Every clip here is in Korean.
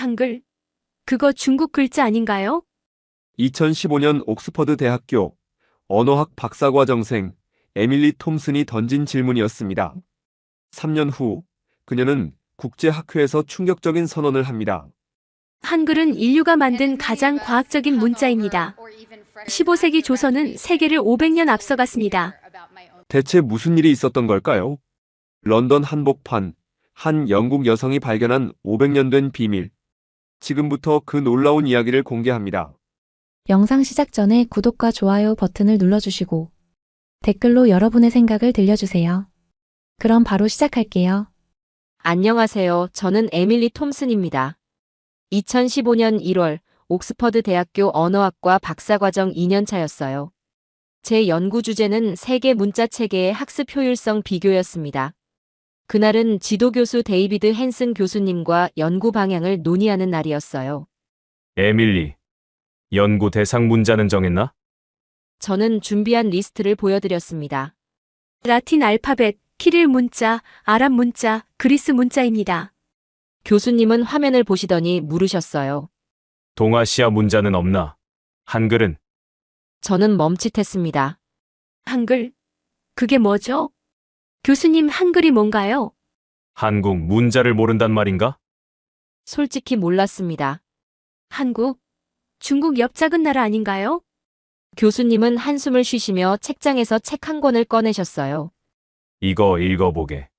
한글. 그거 중국 글자 아닌가요? 2015년 옥스퍼드 대학교 언어학 박사과정생 에밀리 톰슨이 던진 질문이었습니다. 3년 후 그녀는 국제학회에서 충격적인 선언을 합니다. 한글은 인류가 만든 가장 과학적인 문자입니다. 15세기 조선은 세계를 500년 앞서갔습니다. 대체 무슨 일이 있었던 걸까요? 런던 한복판, 한 영국 여성이 발견한 500년 된 비밀. 지금부터 그 놀라운 이야기를 공개합니다. 영상 시작 전에 구독과 좋아요 버튼을 눌러주시고 댓글로 여러분의 생각을 들려주세요. 그럼 바로 시작할게요. 안녕하세요. 저는 에밀리 톰슨입니다. 2015년 1월 옥스퍼드 대학교 언어학과 박사과정 2년차였어요. 제 연구 주제는 세계 문자 체계의 학습 효율성 비교였습니다. 그날은 지도교수 데이비드 헨슨 교수님과 연구 방향을 논의하는 날이었어요. 에밀리, 연구 대상 문자는 정했나? 저는 준비한 리스트를 보여드렸습니다. 라틴 알파벳, 키릴 문자, 아랍 문자, 그리스 문자입니다. 교수님은 화면을 보시더니 물으셨어요. 동아시아 문자는 없나? 한글은? 저는 멈칫했습니다. 한글? 그게 뭐죠? 교수님, 한글이 뭔가요? 한국 문자를 모른단 말인가? 솔직히 몰랐습니다. 한국? 중국 옆 작은 나라 아닌가요? 교수님은 한숨을 쉬시며 책장에서 책 한 권을 꺼내셨어요. 이거 읽어보게.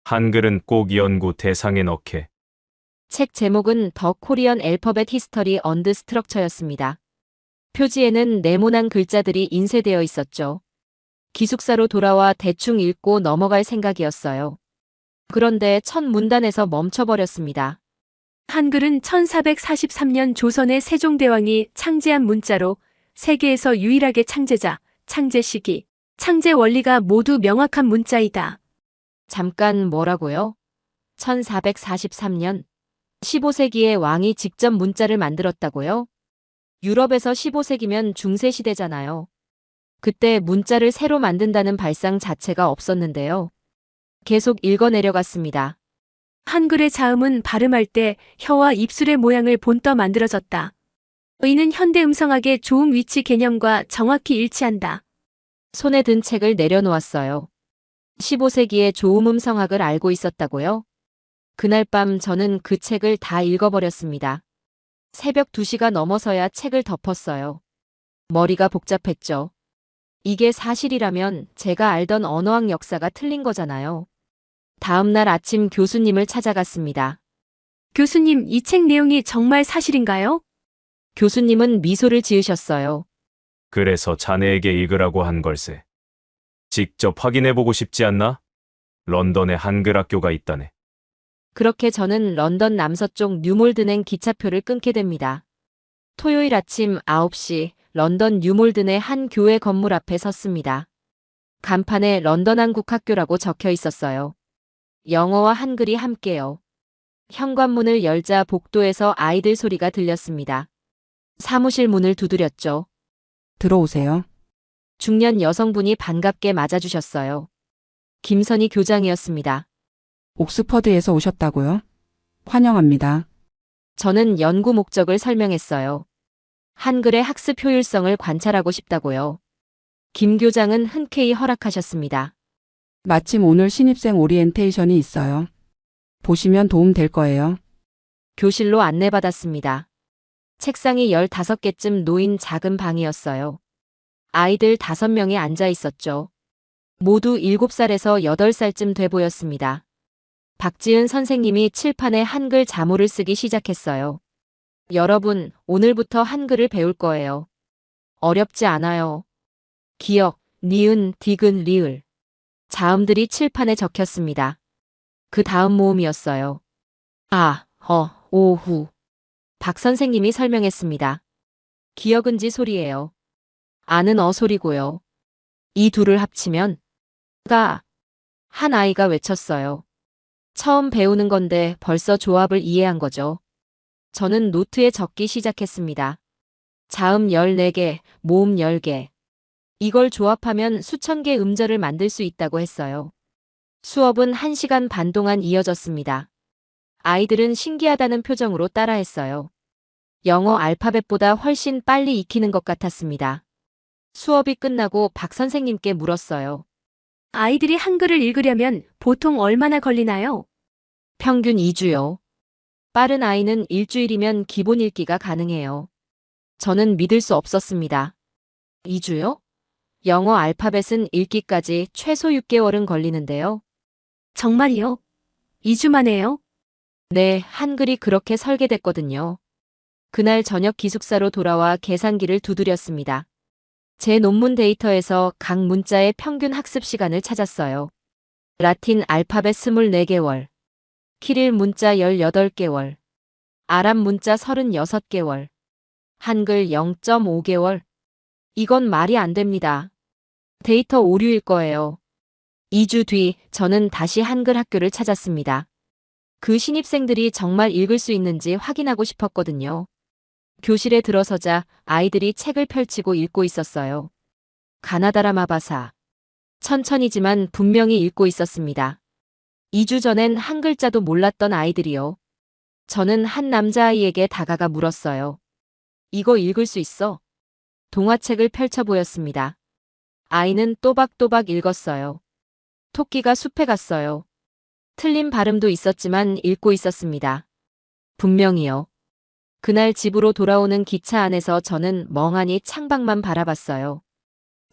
한글은 꼭 연구 대상에 넣게. 책 제목은 더 코리언 앨퍼벳 히스터리 언드 스트럭처였습니다. 표지에는 네모난 글자들이 인쇄되어 있었죠. 기숙사로 돌아와 대충 읽고 넘어갈 생각이었어요. 그런데 첫 문단에서 멈춰버렸습니다. 한글은 1443년 조선의 세종대왕이 창제한 문자로 세계에서 유일하게 창제자, 창제 시기, 창제 원리가 모두 명확한 문자이다. 잠깐 뭐라고요? 1443년 15세기에 왕이 직접 문자를 만들었다고요? 유럽에서 15세기면 중세시대잖아요. 그때 문자를 새로 만든다는 발상 자체가 없었는데요. 계속 읽어내려갔습니다. 한글의 자음은 발음할 때 혀와 입술의 모양을 본떠 만들어졌다. 의는 현대 음성학의 조음 위치 개념과 정확히 일치한다. 손에 든 책을 내려놓았어요. 15세기의 조음음성학을 알고 있었다고요? 그날 밤 저는 그 책을 다 읽어버렸습니다. 새벽 2시가 넘어서야 책을 덮었어요. 머리가 복잡했죠. 이게 사실이라면 제가 알던 언어학 역사가 틀린 거잖아요. 다음 날 아침 교수님을 찾아갔습니다. 교수님, 이 책 내용이 정말 사실인가요? 교수님은 미소를 지으셨어요. 그래서 자네에게 읽으라고 한 걸세. 직접 확인해보고 싶지 않나? 런던에 한글 학교가 있다네. 그렇게 저는 런던 남서쪽 뉴몰드행 기차표를 끊게 됩니다. 토요일 아침 9시 런던 뉴몰드의 한 교회 건물 앞에 섰습니다. 간판에 런던 한국학교라고 적혀 있었어요. 영어와 한글이 함께요. 현관문을 열자 복도에서 아이들 소리가 들렸습니다. 사무실 문을 두드렸죠. 들어오세요. 중년 여성분이 반갑게 맞아주셨어요. 김선희 교장이었습니다. 옥스퍼드에서 오셨다고요? 환영합니다. 저는 연구 목적을 설명했어요. 한글의 학습 효율성을 관찰하고 싶다고요. 김 교장은 흔쾌히 허락하셨습니다. 마침 오늘 신입생 오리엔테이션이 있어요. 보시면 도움 될 거예요. 교실로 안내받았습니다. 책상이 15개쯤 놓인 작은 방이었어요. 아이들 5명이 앉아 있었죠. 모두 7살에서 8살쯤 돼 보였습니다. 박지은 선생님이 칠판에 한글 자모를 쓰기 시작했어요. 여러분, 오늘부터 한글을 배울 거예요. 어렵지 않아요. 기역, 니은, 디귿, 리을. 자음들이 칠판에 적혔습니다. 그 다음 모음이었어요. 아, 오, 후. 박 선생님이 설명했습니다. 기역은 지 소리예요. 아는 소리고요. 이 둘을 합치면 가. 한 아이가 외쳤어요. 처음 배우는 건데 벌써 조합을 이해한 거죠. 저는 노트에 적기 시작했습니다. 자음 14개, 모음 10개. 이걸 조합하면 수천 개 음절을 만들 수 있다고 했어요. 수업은 1시간 반 동안 이어졌습니다. 아이들은 신기하다는 표정으로 따라했어요. 영어 알파벳보다 훨씬 빨리 익히는 것 같았습니다. 수업이 끝나고 박 선생님께 물었어요. 아이들이 한글을 읽으려면 보통 얼마나 걸리나요? 평균 2주요. 빠른 아이는 일주일이면 기본 읽기가 가능해요. 저는 믿을 수 없었습니다. 2주요? 영어 알파벳은 읽기까지 최소 6개월은 걸리는데요. 정말이요? 2주 만에요? 네, 한글이 그렇게 설계됐거든요. 그날 저녁 기숙사로 돌아와 계산기를 두드렸습니다. 제 논문 데이터에서 각 문자의 평균 학습 시간을 찾았어요. 라틴 알파벳 24개월, 키릴 문자 18개월, 아랍 문자 36개월, 한글 0.5개월. 이건 말이 안 됩니다. 데이터 오류일 거예요. 2주 뒤 저는 다시 한글 학교를 찾았습니다. 그 신입생들이 정말 읽을 수 있는지 확인하고 싶었거든요. 교실에 들어서자 아이들이 책을 펼치고 읽고 있었어요. 가나다라 마바사. 천천히지만 분명히 읽고 있었습니다. 2주 전엔 한 글자도 몰랐던 아이들이요. 저는 한 남자아이에게 다가가 물었어요. 이거 읽을 수 있어? 동화책을 펼쳐 보였습니다. 아이는 또박또박 읽었어요. 토끼가 숲에 갔어요. 틀린 발음도 있었지만 읽고 있었습니다. 분명히요. 그날 집으로 돌아오는 기차 안에서 저는 멍하니 창밖만 바라봤어요.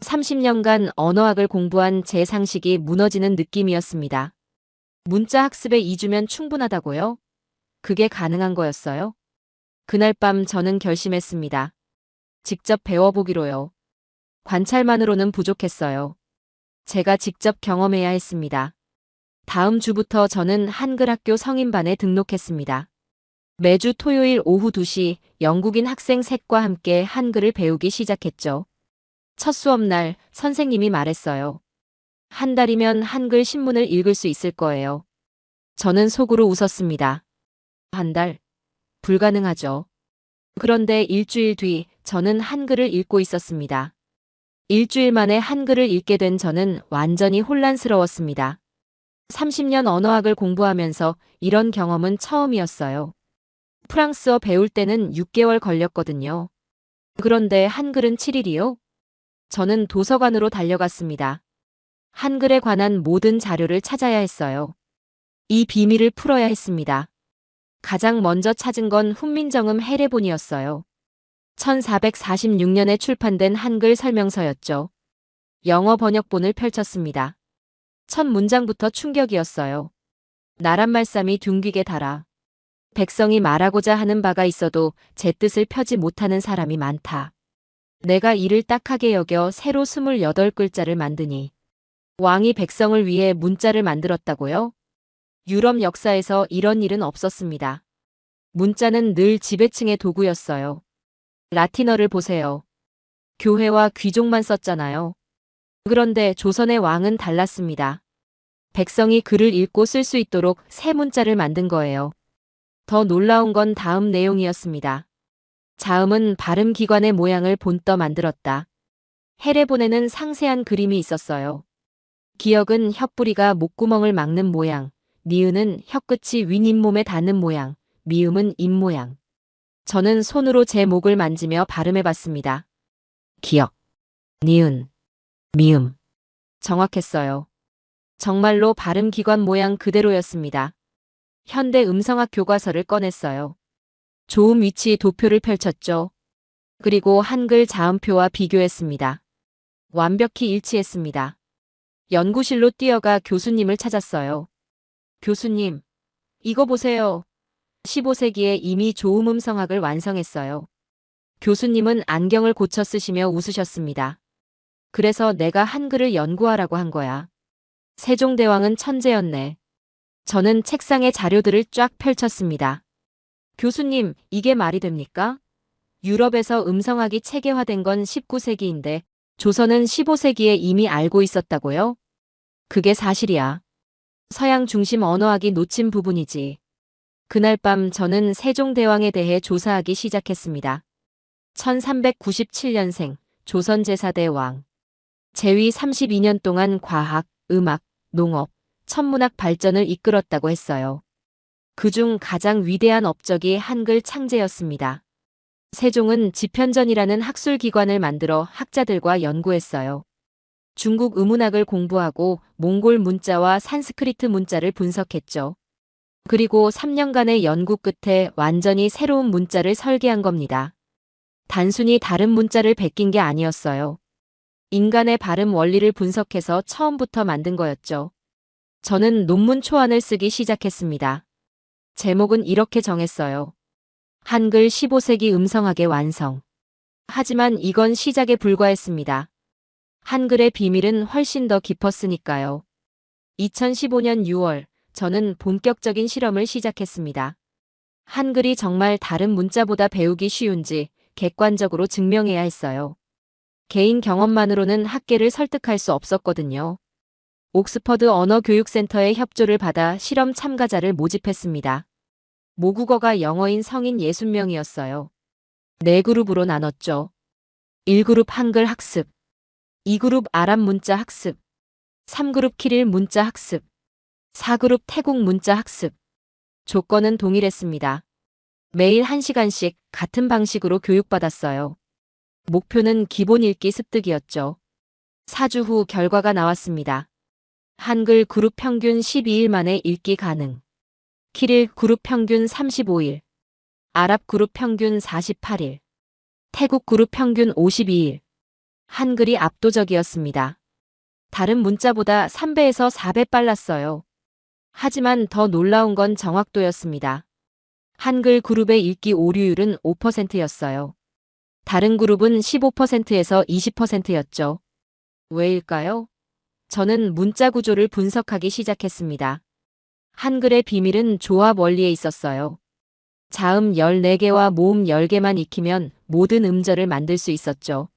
30년간 언어학을 공부한 제 상식이 무너지는 느낌이었습니다. 문자 학습에 2주면 충분하다고요? 그게 가능한 거였어요? 그날 밤 저는 결심했습니다. 직접 배워보기로요. 관찰만으로는 부족했어요. 제가 직접 경험해야 했습니다. 다음 주부터 저는 한글 학교 성인반에 등록했습니다. 매주 토요일 오후 2시 영국인 학생 셋과 함께 한글을 배우기 시작했죠. 첫 수업날 선생님이 말했어요. 한 달이면 한글 신문을 읽을 수 있을 거예요. 저는 속으로 웃었습니다. 한 달? 불가능하죠. 그런데 일주일 뒤 저는 한글을 읽고 있었습니다. 일주일 만에 한글을 읽게 된 저는 완전히 혼란스러웠습니다. 30년 언어학을 공부하면서 이런 경험은 처음이었어요. 프랑스어 배울 때는 6개월 걸렸거든요. 그런데 한글은 7일이요? 저는 도서관으로 달려갔습니다. 한글에 관한 모든 자료를 찾아야 했어요. 이 비밀을 풀어야 했습니다. 가장 먼저 찾은 건 훈민정음 해례본이었어요. 1446년에 출판된 한글 설명서였죠. 영어 번역본을 펼쳤습니다. 첫 문장부터 충격이었어요. 나란 말씀이 둥기게 달아. 백성이 말하고자 하는 바가 있어도 제 뜻을 펴지 못하는 사람이 많다. 내가 이를 딱하게 여겨 새로 28글자를 만드니. 왕이 백성을 위해 문자를 만들었다고요? 유럽 역사에서 이런 일은 없었습니다. 문자는 늘 지배층의 도구였어요. 라틴어를 보세요. 교회와 귀족만 썼잖아요. 그런데 조선의 왕은 달랐습니다. 백성이 글을 읽고 쓸 수 있도록 새 문자를 만든 거예요. 더 놀라운 건 다음 내용이었습니다. 자음은 발음 기관의 모양을 본떠 만들었다. 해례본에는 상세한 그림이 있었어요. 기역은 혓뿌리가 목구멍을 막는 모양, 니은은 혀끝이 윗잇몸에 닿는 모양, 미음은 입 모양. 저는 손으로 제 목을 만지며 발음해봤습니다. 기역, 니은, 미음. 정확했어요. 정말로 발음 기관 모양 그대로였습니다. 현대 음성학 교과서를 꺼냈어요. 조음 위치 도표를 펼쳤죠. 그리고 한글 자음표와 비교했습니다. 완벽히 일치했습니다. 연구실로 뛰어가 교수님을 찾았어요. 교수님, 이거 보세요. 15세기에 이미 조음 음성학을 완성했어요. 교수님은 안경을 고쳐 쓰시며 웃으셨습니다. 그래서 내가 한글을 연구하라고 한 거야. 세종대왕은 천재였네. 저는 책상에 자료들을 쫙 펼쳤습니다. 교수님, 이게 말이 됩니까? 유럽에서 음성학이 체계화된 건 19세기인데 조선은 15세기에 이미 알고 있었다고요? 그게 사실이야. 서양 중심 언어학이 놓친 부분이지. 그날 밤 저는 세종대왕에 대해 조사하기 시작했습니다. 1397년생, 조선 제4대 왕. 재위 32년 동안 과학, 음악, 농업, 천문학 발전을 이끌었다고 했어요. 그중 가장 위대한 업적이 한글 창제였습니다. 세종은 지편전이라는 학술기관을 만들어 학자들과 연구했어요. 중국 의문학을 공부하고 몽골 문자와 산스크리트 문자를 분석했죠. 그리고 3년간의 연구 끝에 완전히 새로운 문자를 설계한 겁니다. 단순히 다른 문자를 베낀 게 아니었어요. 인간의 발음 원리를 분석해서 처음부터 만든 거였죠. 저는 논문 초안을 쓰기 시작했습니다. 제목은 이렇게 정했어요. 한글 15세기 음성학의 완성. 하지만 이건 시작에 불과했습니다. 한글의 비밀은 훨씬 더 깊었으니까요. 2015년 6월, 저는 본격적인 실험을 시작했습니다. 한글이 정말 다른 문자보다 배우기 쉬운지 객관적으로 증명해야 했어요. 개인 경험만으로는 학계를 설득할 수 없었거든요. 옥스퍼드 언어교육센터의 협조를 받아 실험 참가자를 모집했습니다. 모국어가 영어인 성인 60명이었어요. 4그룹으로 나눴죠. 1그룹 한글 학습, 2그룹 아랍 문자 학습, 3그룹 키릴 문자 학습, 4그룹 태국 문자 학습. 조건은 동일했습니다. 매일 1시간씩 같은 방식으로 교육받았어요. 목표는 기본 읽기 습득이었죠. 4주 후 결과가 나왔습니다. 한글 그룹 평균 12일 만에 읽기 가능. 키릴 그룹 평균 35일. 아랍 그룹 평균 48일. 태국 그룹 평균 52일. 한글이 압도적이었습니다. 다른 문자보다 3배에서 4배 빨랐어요. 하지만 더 놀라운 건 정확도였습니다. 한글 그룹의 읽기 오류율은 5%였어요. 다른 그룹은 15%에서 20%였죠. 왜일까요? 저는 문자 구조를 분석하기 시작했습니다. 한글의 비밀은 조합 원리에 있었어요. 자음 14개와 모음 10개만 익히면 모든 음절을 만들 수 있었죠.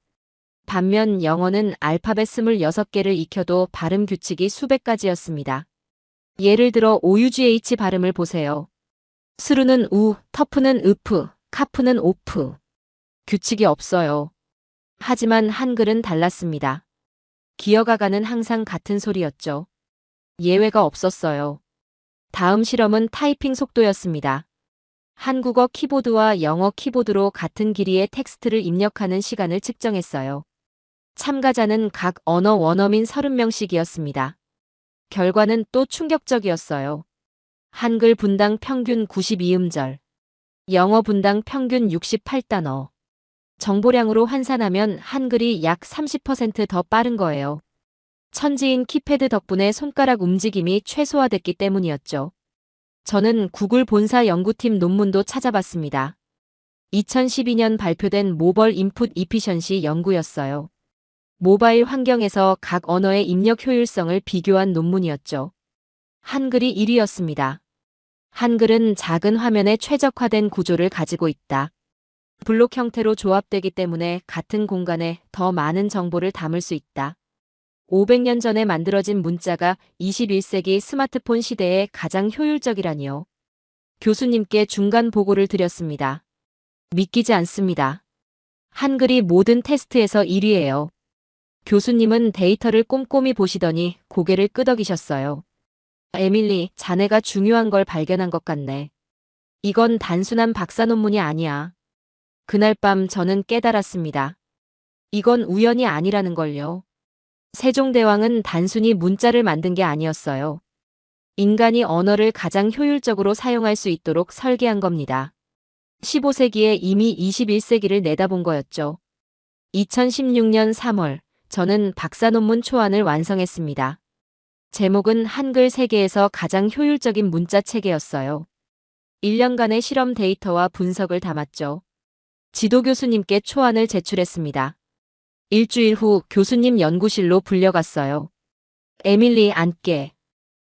반면 영어는 알파벳 26개를 익혀도 발음 규칙이 수백 가지였습니다. 예를 들어 OUGH 발음을 보세요. 스루는 우, 터프는 으프, 카프는 오프. 규칙이 없어요. 하지만 한글은 달랐습니다. 기어가가는 항상 같은 소리였죠. 예외가 없었어요. 다음 실험은 타이핑 속도였습니다. 한국어 키보드와 영어 키보드로 같은 길이의 텍스트를 입력하는 시간을 측정했어요. 참가자는 각 언어 원어민 30명씩이었습니다. 결과는 또 충격적이었어요. 한글 분당 평균 92음절, 영어 분당 평균 68단어. 정보량으로 환산하면 한글이 약 30% 더 빠른 거예요. 천지인 키패드 덕분에 손가락 움직임이 최소화됐기 때문이었죠. 저는 구글 본사 연구팀 논문도 찾아봤습니다. 2012년 발표된 모벌 인풋 이피션시 연구였어요. 모바일 환경에서 각 언어의 입력 효율성을 비교한 논문이었죠. 한글이 1위였습니다. 한글은 작은 화면에 최적화된 구조를 가지고 있다. 블록 형태로 조합되기 때문에 같은 공간에 더 많은 정보를 담을 수 있다. 500년 전에 만들어진 문자가 21세기 스마트폰 시대에 가장 효율적이라니요. 교수님께 중간 보고를 드렸습니다. 믿기지 않습니다. 한글이 모든 테스트에서 1위예요. 교수님은 데이터를 꼼꼼히 보시더니 고개를 끄덕이셨어요. 에밀리, 자네가 중요한 걸 발견한 것 같네. 이건 단순한 박사 논문이 아니야. 그날 밤 저는 깨달았습니다. 이건 우연이 아니라는 걸요. 세종대왕은 단순히 문자를 만든 게 아니었어요. 인간이 언어를 가장 효율적으로 사용할 수 있도록 설계한 겁니다. 15세기에 이미 21세기를 내다본 거였죠. 2016년 3월, 저는 박사 논문 초안을 완성했습니다. 제목은 한글 세계에서 가장 효율적인 문자 체계였어요. 1년간의 실험 데이터와 분석을 담았죠. 지도 교수님께 초안을 제출했습니다. 일주일 후 교수님 연구실로 불려갔어요. 에밀리 앉게.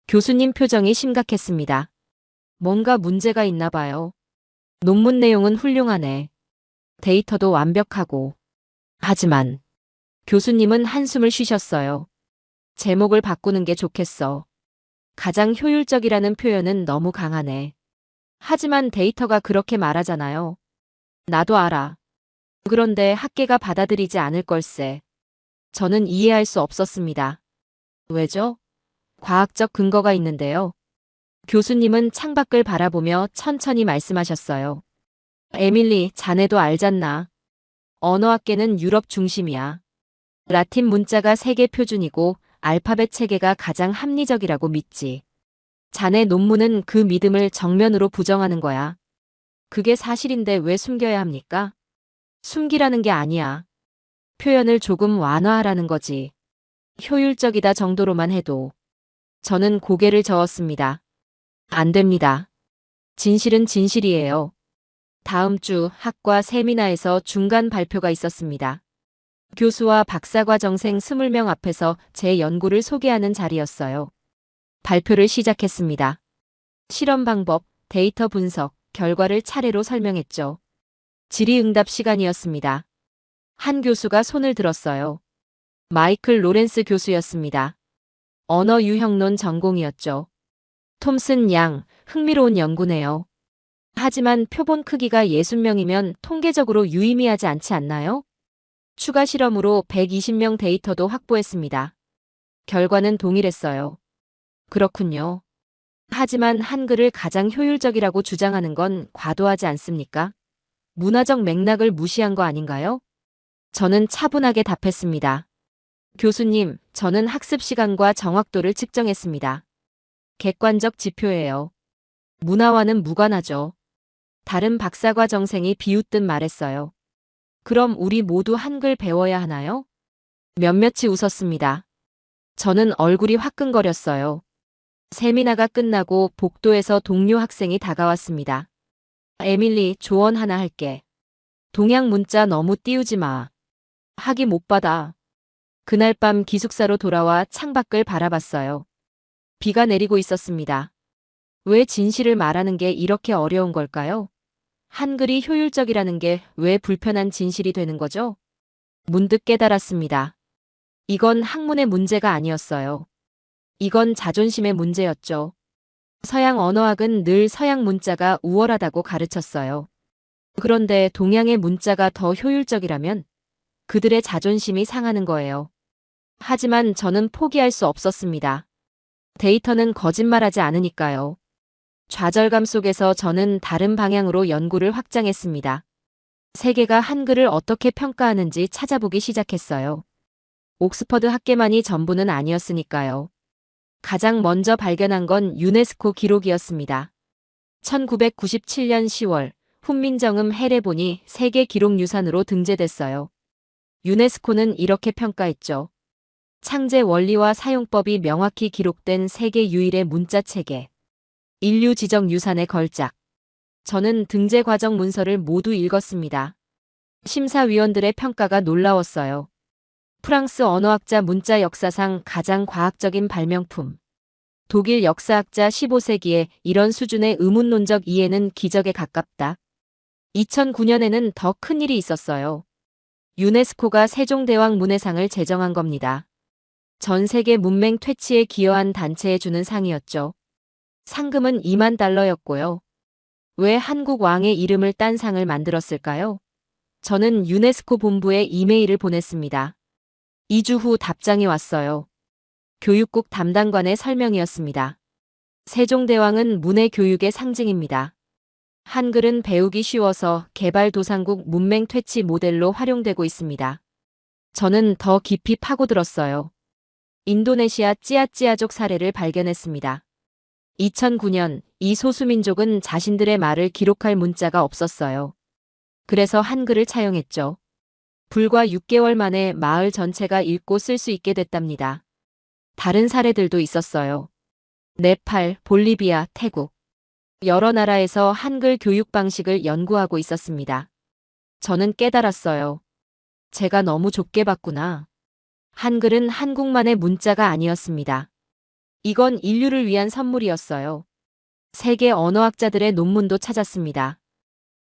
교수님 표정이 심각했습니다. 뭔가 문제가 있나 봐요. 논문 내용은 훌륭하네. 데이터도 완벽하고. 하지만 교수님은 한숨을 쉬셨어요. 제목을 바꾸는 게 좋겠어. 가장 효율적이라는 표현은 너무 강하네. 하지만 데이터가 그렇게 말하잖아요. 나도 알아. 그런데 학계가 받아들이지 않을 걸세. 저는 이해할 수 없었습니다. 왜죠? 과학적 근거가 있는데요. 교수님은 창밖을 바라보며 천천히 말씀하셨어요. 에밀리, 자네도 알잖나. 언어학계는 유럽 중심이야. 라틴 문자가 세계 표준이고 알파벳 체계가 가장 합리적이라고 믿지. 자네 논문은 그 믿음을 정면으로 부정하는 거야. 그게 사실인데 왜 숨겨야 합니까? 숨기라는 게 아니야. 표현을 조금 완화하라는 거지. 효율적이다 정도로만 해도. 저는 고개를 저었습니다. 안 됩니다. 진실은 진실이에요. 다음 주 학과 세미나에서 중간 발표가 있었습니다. 교수와 박사과정생 20명 앞에서 제 연구를 소개하는 자리였어요. 발표를 시작했습니다. 실험 방법, 데이터 분석, 결과를 차례로 설명했죠. 질의응답 시간이었습니다. 한 교수가 손을 들었어요. 마이클 로렌스 교수였습니다. 언어 유형론 전공이었죠. 톰슨 양, 흥미로운 연구네요. 하지만 표본 크기가 60명이면 통계적으로 유의미하지 않지 않나요? 추가 실험으로 120명 데이터도 확보했습니다. 결과는 동일했어요. 그렇군요. 하지만 한글을 가장 효율적이라고 주장하는 건 과도하지 않습니까? 문화적 맥락을 무시한 거 아닌가요? 저는 차분하게 답했습니다. 교수님, 저는 학습 시간과 정확도를 측정했습니다. 객관적 지표예요. 문화와는 무관하죠. 다른 박사과정생이 비웃듯 말했어요. 그럼 우리 모두 한글 배워야 하나요? 몇몇이 웃었습니다. 저는 얼굴이 화끈거렸어요. 세미나가 끝나고 복도에서 동료 학생이 다가왔습니다. 에밀리, 조언 하나 할게. 동양 문자 너무 띄우지 마. 학위 못 받아. 그날 밤 기숙사로 돌아와 창밖을 바라봤어요. 비가 내리고 있었습니다. 왜 진실을 말하는 게 이렇게 어려운 걸까요? 한글이 효율적이라는 게 왜 불편한 진실이 되는 거죠? 문득 깨달았습니다. 이건 학문의 문제가 아니었어요. 이건 자존심의 문제였죠. 서양 언어학은 늘 서양 문자가 우월하다고 가르쳤어요. 그런데 동양의 문자가 더 효율적이라면 그들의 자존심이 상하는 거예요. 하지만 저는 포기할 수 없었습니다. 데이터는 거짓말하지 않으니까요. 좌절감 속에서 저는 다른 방향으로 연구를 확장했습니다. 세계가 한글을 어떻게 평가하는지 찾아보기 시작했어요. 옥스퍼드 학계만이 전부는 아니었으니까요. 가장 먼저 발견한 건 유네스코 기록이었습니다. 1997년 10월 훈민정음 해례본이 세계 기록유산으로 등재됐어요. 유네스코는 이렇게 평가했죠. 창제 원리와 사용법이 명확히 기록된 세계 유일의 문자 체계. 인류 지적 유산의 걸작. 저는 등재 과정 문서를 모두 읽었습니다. 심사위원들의 평가가 놀라웠어요. 프랑스 언어학자 문자 역사상 가장 과학적인 발명품. 독일 역사학자 15세기에 이런 수준의 의문론적 이해는 기적에 가깝다. 2009년에는 더 큰 일이 있었어요. 유네스코가 세종대왕 문해상을 제정한 겁니다. 전 세계 문맹 퇴치에 기여한 단체에 주는 상이었죠. 상금은 2만 달러였고요. 왜 한국 왕의 이름을 딴 상을 만들었을까요? 저는 유네스코 본부에 이메일을 보냈습니다. 2주 후 답장이 왔어요. 교육국 담당관의 설명이었습니다. 세종대왕은 문해 교육의 상징입니다. 한글은 배우기 쉬워서 개발도상국 문맹 퇴치 모델로 활용되고 있습니다. 저는 더 깊이 파고들었어요. 인도네시아 찌아찌아족 사례를 발견했습니다. 2009년 이 소수민족은 자신들의 말을 기록할 문자가 없었어요. 그래서 한글을 차용했죠. 불과 6개월 만에 마을 전체가 읽고 쓸 수 있게 됐답니다. 다른 사례들도 있었어요. 네팔, 볼리비아, 태국. 여러 나라에서 한글 교육 방식을 연구하고 있었습니다. 저는 깨달았어요. 제가 너무 좁게 봤구나. 한글은 한국만의 문자가 아니었습니다. 이건 인류를 위한 선물이었어요. 세계 언어학자들의 논문도 찾았습니다.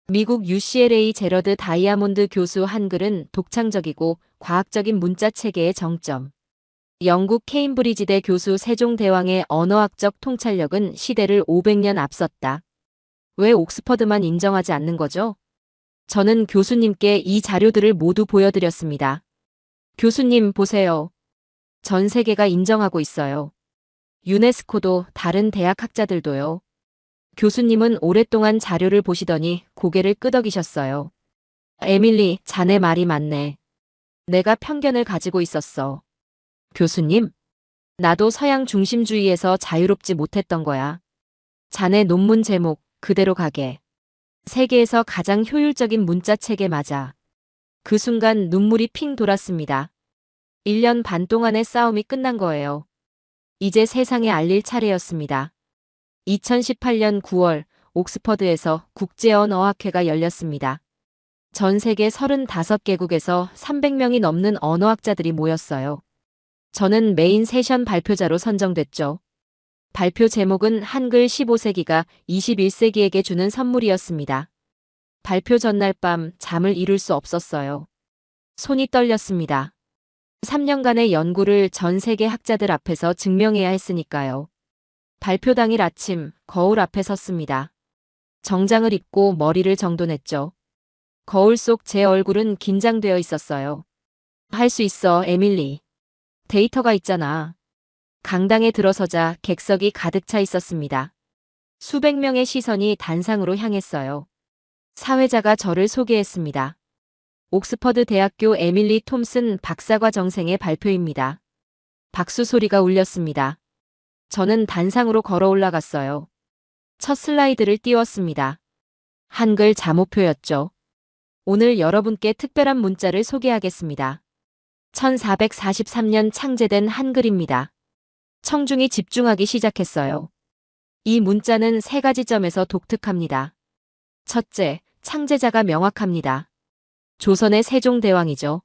미국 UCLA 제러드 다이아몬드 교수 한글은 독창적이고 과학적인 문자 체계의 정점. 영국 케임브리지대 교수 세종대왕의 언어학적 통찰력은 시대를 500년 앞섰다. 왜 옥스퍼드만 인정하지 않는 거죠? 저는 교수님께 이 자료들을 모두 보여드렸습니다. 교수님 보세요. 전 세계가 인정하고 있어요. 유네스코도 다른 대학 학자들도요. 교수님은 오랫동안 자료를 보시더니 고개를 끄덕이셨어요. 에밀리, 자네 말이 맞네. 내가 편견을 가지고 있었어. 교수님, 나도 서양 중심주의에서 자유롭지 못했던 거야. 자네 논문 제목, 그대로 가게. 세계에서 가장 효율적인 문자 체계 맞아. 그 순간 눈물이 핑 돌았습니다. 1년 반 동안의 싸움이 끝난 거예요. 이제 세상에 알릴 차례였습니다. 2018년 9월 옥스퍼드에서 국제언어학회가 열렸습니다. 전 세계 35개국에서 300명이 넘는 언어학자들이 모였어요. 저는 메인 세션 발표자로 선정됐죠. 발표 제목은 한글 15세기가 21세기에게 주는 선물이었습니다. 발표 전날 밤 잠을 이룰 수 없었어요. 손이 떨렸습니다. 3년간의 연구를 전 세계 학자들 앞에서 증명해야 했으니까요. 발표 당일 아침 거울 앞에 섰습니다. 정장을 입고 머리를 정돈했죠. 거울 속 제 얼굴은 긴장되어 있었어요. 할 수 있어, 에밀리. 데이터가 있잖아. 강당에 들어서자 객석이 가득 차 있었습니다. 수백 명의 시선이 단상으로 향했어요. 사회자가 저를 소개했습니다. 옥스퍼드 대학교 에밀리 톰슨 박사과 정생의 발표입니다. 박수 소리가 울렸습니다. 저는 단상으로 걸어 올라갔어요. 첫 슬라이드를 띄웠습니다. 한글 자모표였죠. 오늘 여러분께 특별한 문자를 소개하겠습니다. 1443년 창제된 한글입니다. 청중이 집중하기 시작했어요. 이 문자는 세 가지 점에서 독특합니다. 첫째, 창제자가 명확합니다. 조선의 세종대왕이죠.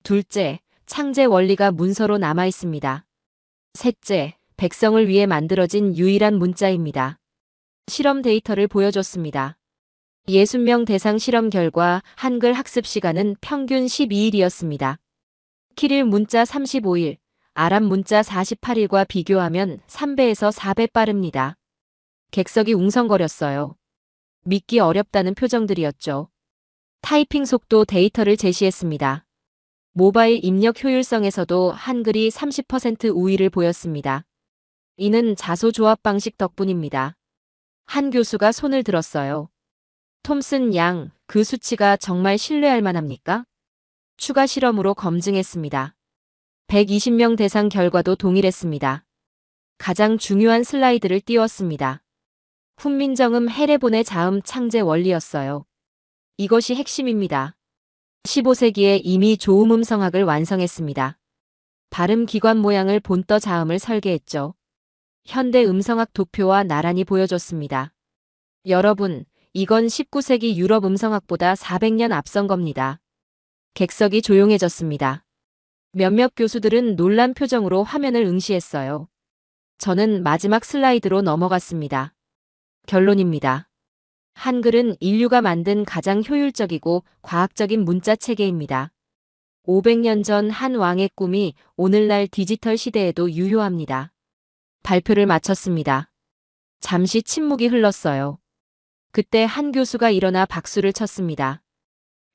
둘째, 창제 원리가 문서로 남아 있습니다. 셋째, 백성을 위해 만들어진 유일한 문자입니다. 실험 데이터를 보여줬습니다. 60명 대상 실험 결과 한글 학습 시간은 평균 12일이었습니다. 키릴 문자 35일, 아랍 문자 48일과 비교하면 3배에서 4배 빠릅니다. 객석이 웅성거렸어요. 믿기 어렵다는 표정들이었죠. 타이핑 속도 데이터를 제시했습니다. 모바일 입력 효율성에서도 한글이 30% 우위를 보였습니다. 이는 자소조합 방식 덕분입니다. 한 교수가 손을 들었어요. 톰슨 양, 그 수치가 정말 신뢰할 만합니까? 추가 실험으로 검증했습니다. 120명 대상 결과도 동일했습니다. 가장 중요한 슬라이드를 띄웠습니다. 훈민정음 해례본의 자음 창제 원리였어요. 이것이 핵심입니다. 15세기에 이미 조음 음성학을 완성했습니다. 발음 기관 모양을 본떠 자음을 설계했죠. 현대 음성학 도표와 나란히 보여줬습니다. 여러분, 이건 19세기 유럽 음성학보다 400년 앞선 겁니다. 객석이 조용해졌습니다. 몇몇 교수들은 놀란 표정으로 화면을 응시했어요. 저는 마지막 슬라이드로 넘어갔습니다. 결론입니다. 한글은 인류가 만든 가장 효율적이고 과학적인 문자 체계입니다. 500년 전 한 왕의 꿈이 오늘날 디지털 시대에도 유효합니다. 발표를 마쳤습니다. 잠시 침묵이 흘렀어요. 그때 한 교수가 일어나 박수를 쳤습니다.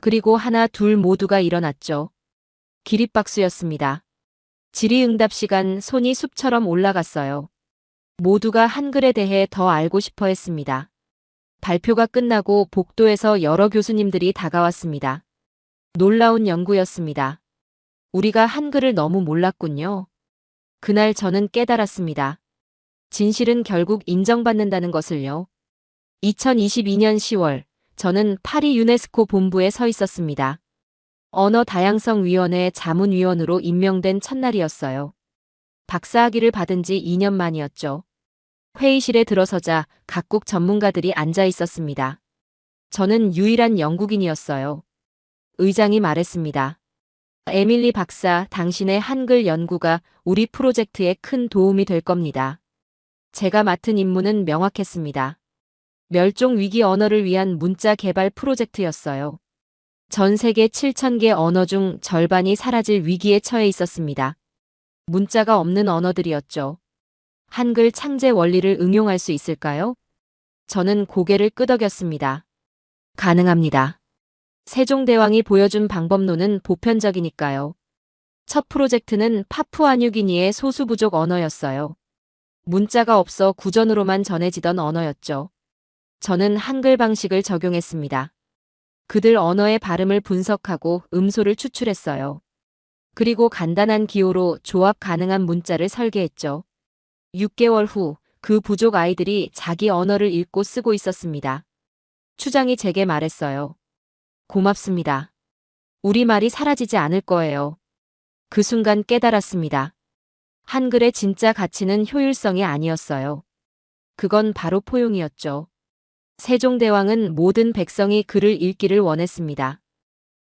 그리고 하나 둘 모두가 일어났죠. 기립박수였습니다. 질의응답 시간 손이 숲처럼 올라갔어요. 모두가 한글에 대해 더 알고 싶어 했습니다. 발표가 끝나고 복도에서 여러 교수님들이 다가왔습니다. 놀라운 연구였습니다. 우리가 한글을 너무 몰랐군요. 그날 저는 깨달았습니다. 진실은 결국 인정받는다는 것을요. 2022년 10월, 저는 파리 유네스코 본부에 서 있었습니다. 언어다양성위원회 자문위원으로 임명된 첫날이었어요. 박사학위를 받은 지 2년 만이었죠. 회의실에 들어서자 각국 전문가들이 앉아 있었습니다. 저는 유일한 영국인이었어요. 의장이 말했습니다. 에밀리 박사, 당신의 한글 연구가 우리 프로젝트에 큰 도움이 될 겁니다. 제가 맡은 임무는 명확했습니다. 멸종위기 언어를 위한 문자 개발 프로젝트였어요. 전 세계 7,000개 언어 중 절반이 사라질 위기에 처해 있었습니다. 문자가 없는 언어들이었죠. 한글 창제 원리를 응용할 수 있을까요? 저는 고개를 끄덕였습니다. 가능합니다. 세종대왕이 보여준 방법론은 보편적이니까요. 첫 프로젝트는 파푸아뉴기니의 소수부족 언어였어요. 문자가 없어 구전으로만 전해지던 언어였죠. 저는 한글 방식을 적용했습니다. 그들 언어의 발음을 분석하고 음소를 추출했어요. 그리고 간단한 기호로 조합 가능한 문자를 설계했죠. 6개월 후 그 부족 아이들이 자기 언어를 읽고 쓰고 있었습니다. 추장이 제게 말했어요. 고맙습니다. 우리말이 사라지지 않을 거예요. 그 순간 깨달았습니다. 한글의 진짜 가치는 효율성이 아니었어요. 그건 바로 포용이었죠. 세종대왕은 모든 백성이 글을 읽기를 원했습니다.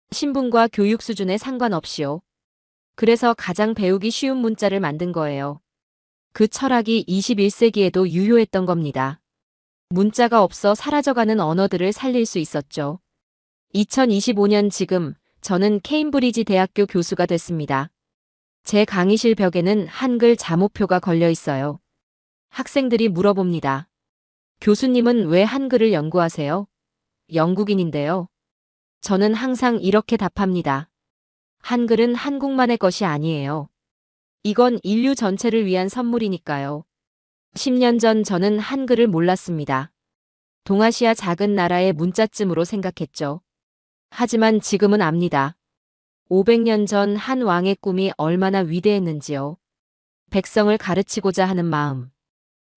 신분과 교육 수준에 상관없이요. 그래서 가장 배우기 쉬운 문자를 만든 거예요. 그 철학이 21세기에도 유효했던 겁니다. 문자가 없어 사라져가는 언어들을 살릴 수 있었죠. 2025년 지금 저는 케임브리지 대학교 교수가 됐습니다. 제 강의실 벽에는 한글 자모표가 걸려 있어요. 학생들이 물어봅니다. 교수님은 왜 한글을 연구하세요? 영국인인데요. 저는 항상 이렇게 답합니다. 한글은 한국만의 것이 아니에요. 이건 인류 전체를 위한 선물이니까요. 10년 전 저는 한글을 몰랐습니다. 동아시아 작은 나라의 문자쯤으로 생각했죠. 하지만 지금은 압니다. 500년 전 한 왕의 꿈이 얼마나 위대했는지요. 백성을 가르치고자 하는 마음.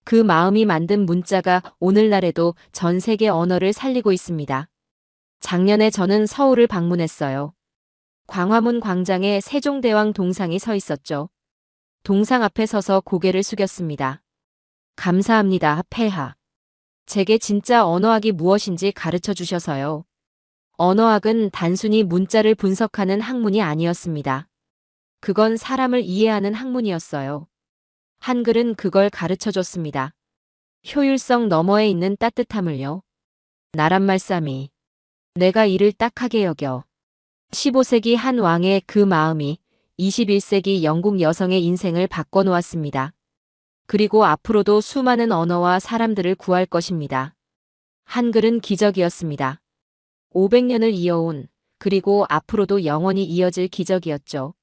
그 마음이 만든 문자가 오늘날에도 전 세계 언어를 살리고 있습니다. 작년에 저는 서울을 방문했어요. 광화문 광장에 세종대왕 동상이 서 있었죠. 동상 앞에 서서 고개를 숙였습니다. 감사합니다, 폐하. 제게 진짜 언어학이 무엇인지 가르쳐 주셔서요. 언어학은 단순히 문자를 분석하는 학문이 아니었습니다. 그건 사람을 이해하는 학문이었어요. 한글은 그걸 가르쳐 줬습니다. 효율성 너머에 있는 따뜻함을요. 나란말싸미. 내가 이를 딱하게 여겨. 15세기 한 왕의 그 마음이 21세기 영국 여성의 인생을 바꿔놓았습니다. 그리고 앞으로도 수많은 언어와 사람들을 구할 것입니다. 한글은 기적이었습니다. 500년을 이어온, 그리고 앞으로도 영원히 이어질 기적이었죠.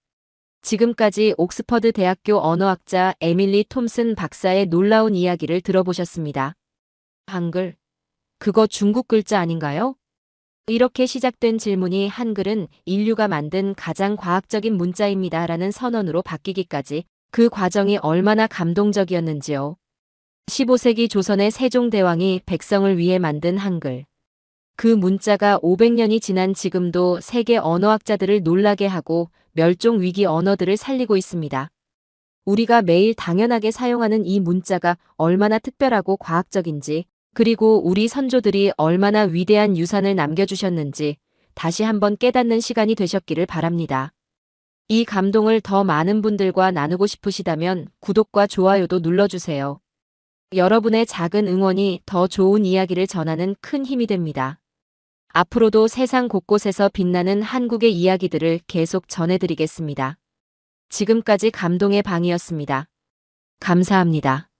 지금까지 옥스퍼드 대학교 언어학자 에밀리 톰슨 박사의 놀라운 이야기를 들어보셨습니다. 한글? 그거 중국 글자 아닌가요? 이렇게 시작된 질문이 한글은 인류가 만든 가장 과학적인 문자입니다 라는 선언으로 바뀌기까지 그 과정이 얼마나 감동적이었는지요. 15세기 조선의 세종대왕이 백성을 위해 만든 한글. 그 문자가 500년이 지난 지금도 세계 언어학자들을 놀라게 하고 멸종위기 언어들을 살리고 있습니다. 우리가 매일 당연하게 사용하는 이 문자가 얼마나 특별하고 과학적인지, 그리고 우리 선조들이 얼마나 위대한 유산을 남겨주셨는지 다시 한번 깨닫는 시간이 되셨기를 바랍니다. 이 감동을 더 많은 분들과 나누고 싶으시다면 구독과 좋아요도 눌러주세요. 여러분의 작은 응원이 더 좋은 이야기를 전하는 큰 힘이 됩니다. 앞으로도 세상 곳곳에서 빛나는 한국의 이야기들을 계속 전해드리겠습니다. 지금까지 감동의 방이었습니다. 감사합니다.